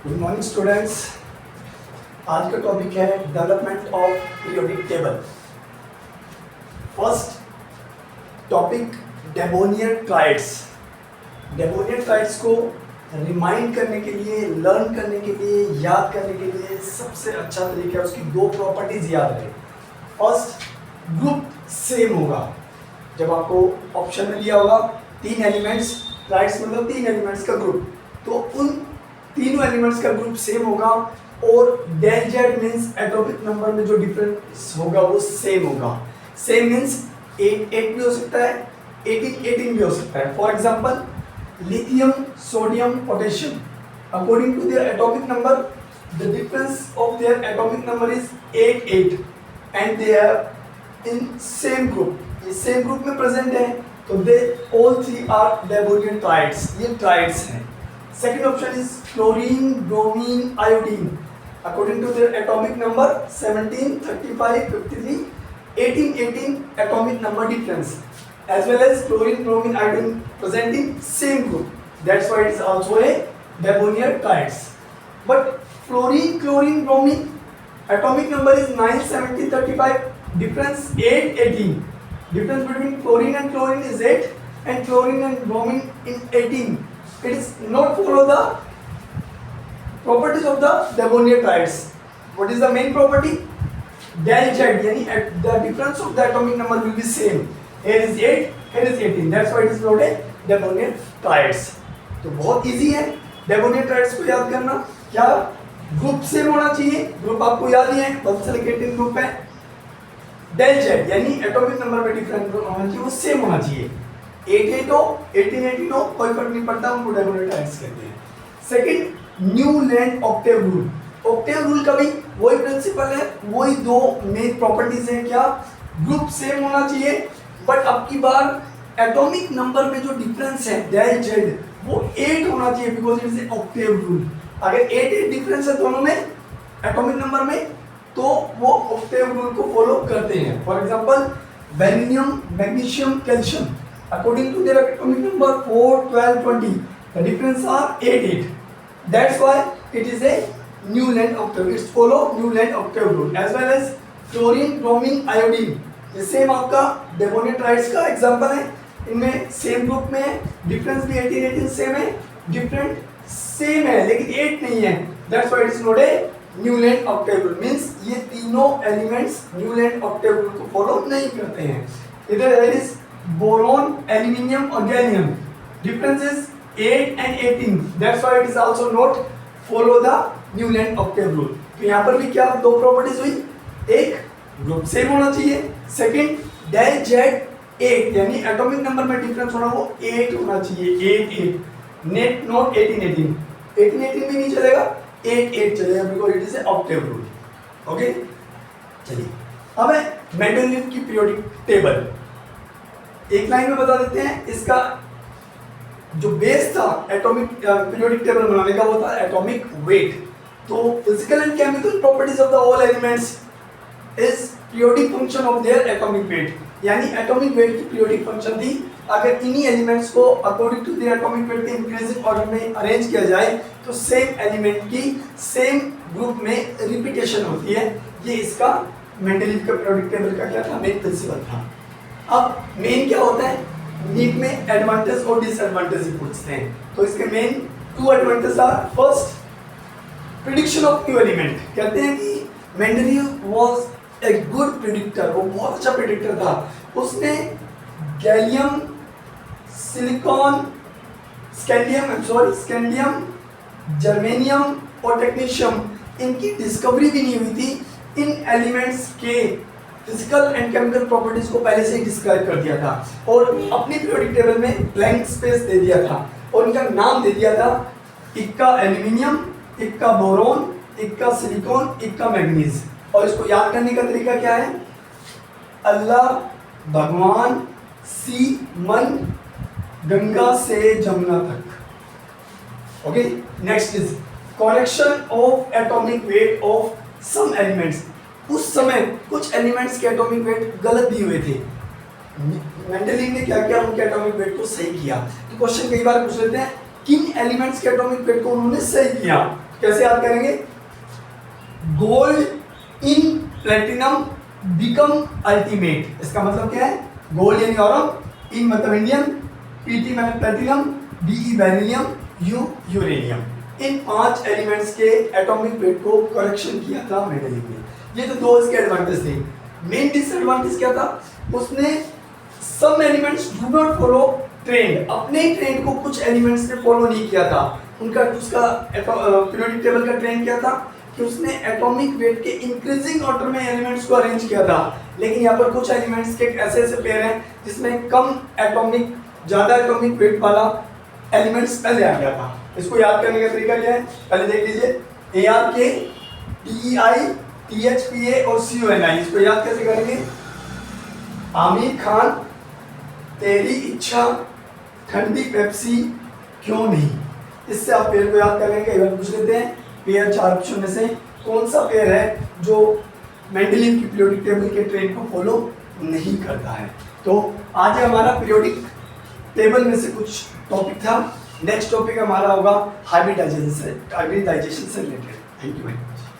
Good morning students. आज का topic है development of periodic table. First topic debonair triads. Debonair triads को remind करने के लिए, लर्न करने के लिए, याद करने के लिए सबसे अच्छा तरीका है उसकी दो प्रॉपर्टीज याद रहे। फर्स्ट, ग्रुप सेम होगा। जब आपको ऑप्शन में दिया होगा 3 एलिमेंट्स, ट्राइड्स मतलब 3 एलिमेंट्स का ग्रुप, तो उन तीनों एलिमेंट्स का ग्रुप सेम होगा और del Z means atomic number में जो डिफरेंस होगा वो सेम होगा। सेम मीन्स 8 भी हो सकता है, 18 भी हो सकता है। For example lithium, sodium, potassium, according to their atomic number the difference of their atomic number is 8 and they are in same group. ये सेम ग्रुप में प्रेजेंट है तो they all 3 are Dobereiner triads. ये triads हैं। Second option is chlorine, bromine, iodine. According to their atomic number 17, 35, 53, 18 atomic number difference. As well as chlorine, bromine, iodine present in same group. That's why it is also a Devonier triads. But fluorine, chlorine, bromine atomic number is 9, 17, 35. Difference 8, 18. Difference between fluorine and chlorine is 8 and chlorine and bromine in 18. It is not follow the properties of the Devonier triads. What is the main property? Del Z, यानी the difference of the atomic number will be same. Here is 8, here is 18. That's why it is not a Devonier triads. तो बहुत easy है Devonier triads को याद करना। क्या group same होना चाहिए? ग्रुप आपको याद ही है, बस सिलिकेटिंग ग्रुप है। Del Z यानी एटॉमिक नंबर में डिफरेंस होना चाहिए, वो सेम होना चाहिए। 8 हो, 18 हो, कोई फर्क नहीं पड़ता, उनको डेबोनियर ट्राइड्स कहते हैं। Second, new land Octave rule. Octave rule का भी वही प्रिंसिपल है, वही दो मेन प्रॉपर्टीज हैं। क्या? ग्रुप सेम होना चाहिए, बट अब की बार एटॉमिक नंबर में जो डिफरेंस है डेल जेड वो 8 होना चाहिए, because it is Octave rule. अगर 8 डिफरेंस है दोनों में एटॉमिक नंबर में, तो वो ऑक्टेव रूल को फॉलो करते हैं। For example beryllium, magnesium, calcium, according to their atomic number 4, 12, 20, the difference are 8. That's why it is a new length octave. It's follow new length octave rule. As well as chlorine, bromine, iodine, ये same आपका debonair triads का example है। इनमें same group में है, difference भी 18 same है, different same है लेकिन 8 नहीं है। That's why it is not a new length octave rule. Means ये तीनों elements new length Octave rule को फॉलो नहीं करते हैं। इधर there is boron, aluminium और gallium. Difference is 8 and 18. That's why it is also not follow the new length octave rule. तो यहाँ पर भी क्या दो प्रॉपर्टीज हुई? एक, ग्रुप सेम होना चाहिए। सेकंड, डेल जेड 8 यानी एटॉमिक नंबर में डिफरेंस होना वो 8 होना चाहिए। 8 नेट नॉट 18 भी नहीं चलेगा, 8 चलेगा, because it is a Octave rule. Okay, चलिए अब है मेंडेलीव की पीरियोडिक टेबल। एक लाइन में बता देते हैं। इसका जो बेस था एटॉमिक पीरियोडिक टेबल बनाने का वो था एटॉमिक वेट। तो physical and chemical properties of the all elements is periodic function of their atomic weight, यानी एटॉमिक वेट की पीरियोडिक फंक्शन थी। अगर इन्हीं एलिमेंट्स को according to their atomic weight के इंक्रीजिंग ऑर्डर में अरेंज किया जाए तो सेम एलिमेंट की सेम ग्रुप में रिपीटेशन होती है। ये इसका मेंडेलीव का पीरियोडिक टेबल का क्या था? मेन प्रिंसिपल था। अब मेन क्या होता है? नीट में एडवांटेज और डिसएडवांटेज पूछते हैं, तो इसके main 2 advantage are. First, prediction of new element. कहते हैं कि Mendeleev was a good predictor, वो बहुत अच्छा प्रिडिक्टर था। उसने गैलियम, सिलिकॉन, स्कैंडियम, जर्मेनियम और टेक्नीशियम, इनकी डिस्कवरी भी नहीं हुई थी। इन एलिमेंट्स के फिजिकल एंड केमिकल प्रॉपर्टीज को पहले से ही डिस्क्राइब कर दिया था और अपनी पीरियोडिक टेबल में ब्लैंक स्पेस दे दिया था और इनका नाम दे दिया था। इक्का एल्यूमिनियम, इक्का बोरोन, इक्का सिलिकॉन, इक्का मैग्नीज। और इसको याद करने का तरीका क्या है? अल्लाह, भगवान, सी, मन, गंगा से जमुना तक। Okay, next is correction of atomic weight of some elements. उस समय कुछ एलिमेंट्स के एटॉमिक वेट गलत भी हुए थे। मेंडेलीव ने क्या किया? उनके एटॉमिक वेट को सही किया। तो क्वेश्चन कई बार पूछ लेते हैं किन एलिमेंट्स के एटॉमिक वेट को उन्होंने सही किया? कैसे याद करेंगे? Gold in platinum become ultimate. इसका मतलब क्या है? गोल्ड यानी ऑरम, इन मतलब इंडियन, पीटी मतलब platinum, BE beryllium, U uranium. इन 5 एलिमेंट्स के एटॉमिक वेट को करेक्शन किया था मेंडलीव ने। ये तो 2 इसके एडवांटेज थे। मेन डिसएडवांटेज क्या था? उसने some elements do not follow trend, अपने ट्रेंड को कुछ एलिमेंट्स ने फॉलो नहीं किया था। उसका पीरियोडिक टेबल का ट्रेंड क्या था कि उसने एटॉमिक वेट के इंक्रीजिंग ऑर्डर में एलिमेंट्स को अरेंज किया था। लेकिन यहाँ पर कुछ एलिमेंट्स के ऐसे ऐसे पेयर हैं जिसमें ज़्यादा एटॉमिक वेट वाला एलिमेंट्स पहले आ गया था। इसको याद करने का तरीका क्या है? पहले देख लीजिए, ARK, TEI, THPA और CONI। इसको याद कैसे करेंगे? आमिर खान, तेरी इच्छा, ठंडी पेप्सी क्यों नहीं। इससे आप पेयर को याद कर लेंगे। अगर पूछ लेते हैं पेयर 4 ऑप्शन में से कौन सा पेयर है जो मेंडलीव की पीरियोडिक टेबल के ट्रेंड को फॉलो नहीं करता है। तो आज हमारा पीरियोडिक टेबल में से कुछ टॉपिक था। नेक्स्ट टॉपिक हमारा होगा हाइब्रिडाइजेशन से related. Thank you very much.